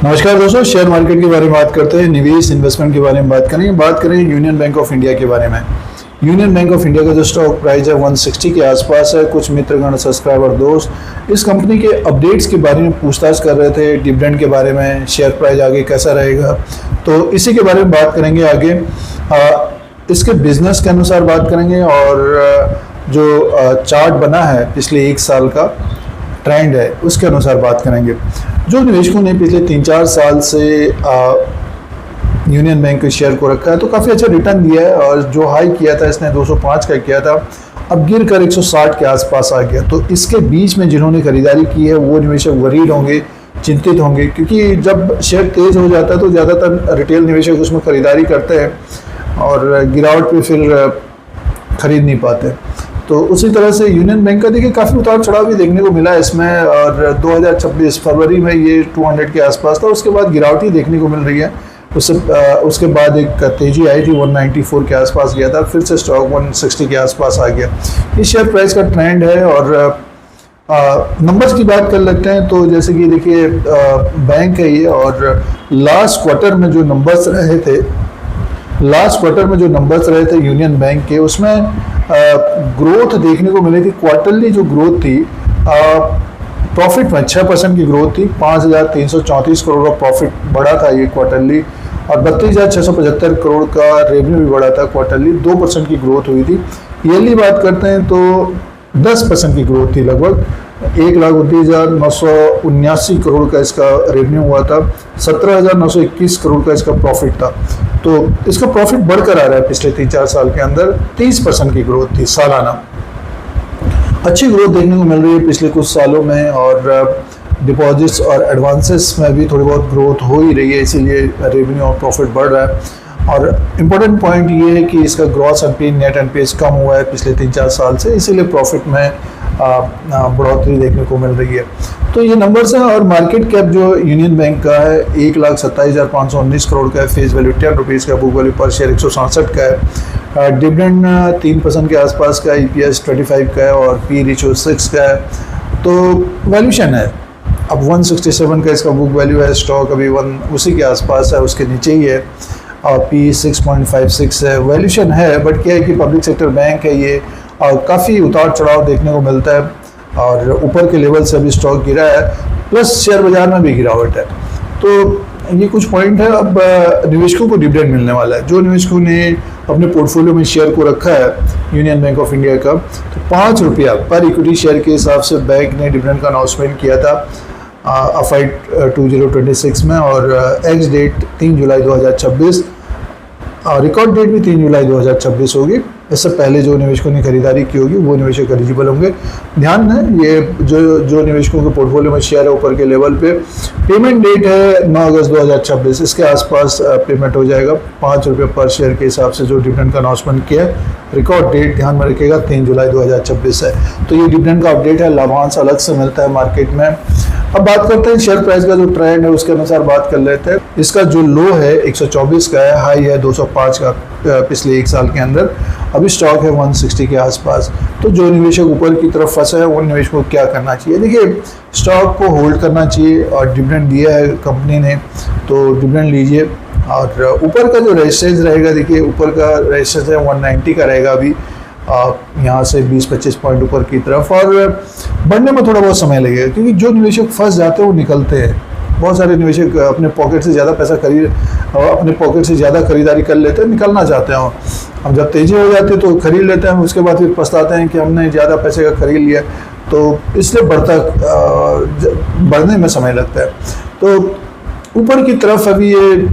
नमस्कार दोस्तों, share market के बारे में बात करते हैं, निवेश इन्वेस्टमेंट के बारे में बात करेंगे। बात करें यूनियन बैंक ऑफ इंडिया के बारे में। यूनियन बैंक ऑफ इंडिया का जो स्टॉक प्राइस है 160 के आसपास है। कुछ मित्रगण, सब्सक्राइबर दोस्त इस कंपनी के अपडेट्स के बारे में पूछताछ कर रहे थे, डिविडेंड के बारे में, शेयर प्राइस आगे कैसा रहेगा, तो इसी के बारे में बात करेंगे आगे। इसके बिजनेस के अनुसार बात करेंगे और जो चार्ट बना है पिछले 1 साल का ट्रेंड है उसके अनुसार बात करेंगे। जो निवेशकों ने पिछले 3-4 साल से यूनियन बैंक के शेयर को रखा है तो काफ़ी अच्छा रिटर्न दिया है, और जो हाई किया था इसने 205 का किया था, अब गिर कर 160 के आसपास आ गया। तो इसके बीच में जिन्होंने खरीदारी की है वो निवेशक वरीड होंगे, चिंतित होंगे, क्योंकि जब शेयर तेज हो जाता है तो ज़्यादातर रिटेल निवेशक उसमें खरीदारी करते हैं और गिरावट पे फिर खरीद नहीं पाते। तो उसी तरह से यूनियन बैंक का देखिए काफ़ी उतार चढ़ाव भी देखने को मिला है इसमें, और 2026 फरवरी में ये 200 के आसपास था, उसके बाद गिरावट ही देखने को मिल रही है। उसके बाद एक तेजी आई थी, 194 के आसपास गया था, फिर से स्टॉक 160 के आसपास आ गया। इस शेयर प्राइस का ट्रेंड है। और नंबर्स की बात कर लेते हैं तो जैसे कि देखिए बैंक है ये, और लास्ट क्वार्टर में जो नंबर्स रहे थे यूनियन बैंक के, उसमें ग्रोथ देखने को मिली थी। क्वार्टरली जो ग्रोथ थी प्रॉफिट में 6% की ग्रोथ थी, 5,334 करोड़ का प्रॉफिट बढ़ा था ये क्वार्टरली, और 32,675 करोड़ का रेवेन्यू भी बढ़ा था क्वार्टरली, 2% की ग्रोथ हुई थी। ईयरली बात करते हैं तो 10% की ग्रोथ थी, लगभग 1,29,979 करोड़ का इसका रेवेन्यू हुआ था, 17,921 करोड़ का इसका प्रॉफिट था। तो इसका प्रॉफिट बढ़कर आ रहा है पिछले 3-4 साल के अंदर। 30% की ग्रोथ थी सालाना, अच्छी ग्रोथ देखने को मिल रही है पिछले कुछ सालों में, और डिपॉजिट्स और एडवांसेस में भी थोड़ी बहुत ग्रोथ हो ही रही है, इसीलिए रेवेन्यू और प्रॉफिट बढ़ रहा है। और इम्पोर्टेंट पॉइंट ये है कि इसका ग्रॉस एनपीए, नेट एनपीए कम हुआ है पिछले 3-4 साल से, इसीलिए प्रॉफिट में बढ़ोतरी देखने को मिल रही है। तो ये नंबर्स हैं। और मार्केट कैप जो यूनियन बैंक का है 1,27,519 करोड़ का है, फेस वैल्यू 10 रुपीज़ का, बुक वैल्यू पर शेयर 167 का है, डिविडेंड 3% के आसपास का, EPS 25 का है, और पी रेशियो 6 का है। तो वैल्यूशन है अब 167 का इसका बुक वैल्यू है, स्टॉक अभी 1 उसी के आसपास है, उसके नीचे ही है, और पी 6.56 है, वैल्यूशन है। बट क्या है कि पब्लिक सेक्टर बैंक है ये, और काफ़ी उतार चढ़ाव देखने को मिलता है, और ऊपर के लेवल से अभी स्टॉक गिरा है, प्लस शेयर बाजार में भी गिरावट है। तो ये कुछ पॉइंट है। अब निवेशकों को डिविडेंड मिलने वाला है। जो निवेशकों ने अपने पोर्टफोलियो में शेयर को रखा है यूनियन बैंक ऑफ इंडिया का, तो 5 रुपया पर इक्विटी शेयर के हिसाब से बैंक ने डिविडेंड का अनाउंसमेंट किया था FY 2026 में, और एक्स डेट 3 जुलाई 2026, रिकॉर्ड डेट भी 3 जुलाई 2026 होगी। इससे पहले जो निवेशकों ने खरीदारी की होगी वो निवेशक एलिजिबल होंगे। ध्यान दें, ये जो निवेशकों के पोर्टफोलियो में शेयर है ऊपर के लेवल पे, पेमेंट डेट है 9 अगस्त 2026, इसके आसपास पेमेंट हो जाएगा। 5 रुपये पर शेयर के हिसाब से जो डिविडेंड का अनाउंसमेंट किया है, रिकॉर्ड डेट ध्यान में रखिएगा 3 जुलाई 2026 है। तो ये डिविडेंड का अपडेट है, लाभांश अलग से मिलता है मार्केट में। अब बात करते हैं शेयर प्राइस का जो ट्रेंड है उसके अनुसार बात कर लेते हैं। इसका जो लो है 124 का है, हाई है 205 का पिछले 1 साल के अंदर, अभी स्टॉक है 160 के आसपास। तो जो निवेशक ऊपर की तरफ फंसे हैं उन निवेशकों को क्या करना चाहिए? देखिए, स्टॉक को होल्ड करना चाहिए, और डिविडेंड दिया है कंपनी ने तो डिविडेंड लीजिए। और ऊपर का जो रेजिस्टेंस रहेगा, देखिए ऊपर का रेजिस्टेंस है 190 का रहेगा अभी, यहाँ से 20-25 पॉइंट ऊपर की तरफ, और बढ़ने में थोड़ा बहुत समय लगेगा, क्योंकि जो निवेशक फंस जाते हैं वो निकलते हैं। बहुत सारे निवेशक अपने पॉकेट से ज़्यादा खरीदारी कर लेते हैं, निकलना चाहते हैं। अब जब तेज़ी हो जाती है तो खरीद लेते हैं, उसके बाद फिर पछताते हैं कि हमने ज़्यादा पैसे का खरीद लिया, तो इसलिए बढ़ने में समय लगता है। तो ऊपर की तरफ अभी ये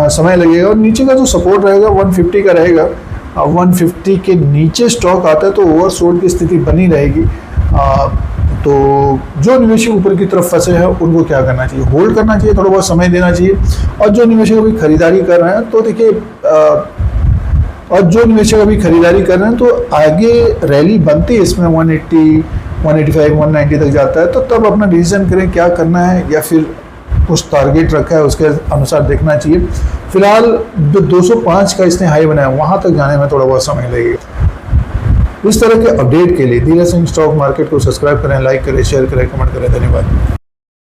समय लगेगा, और नीचे का जो सपोर्ट रहेगा 150 का रहेगा। 150 के नीचे स्टॉक आता है तो ओवरसोल्ड की स्थिति बनी रहेगी। तो जो निवेशक ऊपर की तरफ फंसे हैं उनको क्या करना चाहिए? होल्ड करना चाहिए, थोड़ा बहुत समय देना चाहिए। और जो निवेशक अभी खरीदारी कर रहे हैं तो देखिए, तो आगे रैली बनती है इसमें 180, 185, 190 तक जाता है, तो तब अपना डिसीजन करें क्या करना है, या फिर उस टारगेट रखा है उसके अनुसार देखना चाहिए। फिलहाल जो 205 का इसने हाई बनाया वहां तक जाने में थोड़ा बहुत समय लगेगा। इस तरह के अपडेट के लिए धीरे सिंह स्टॉक मार्केट को सब्सक्राइब करें, लाइक करें, शेयर करें, कमेंट करें। धन्यवाद।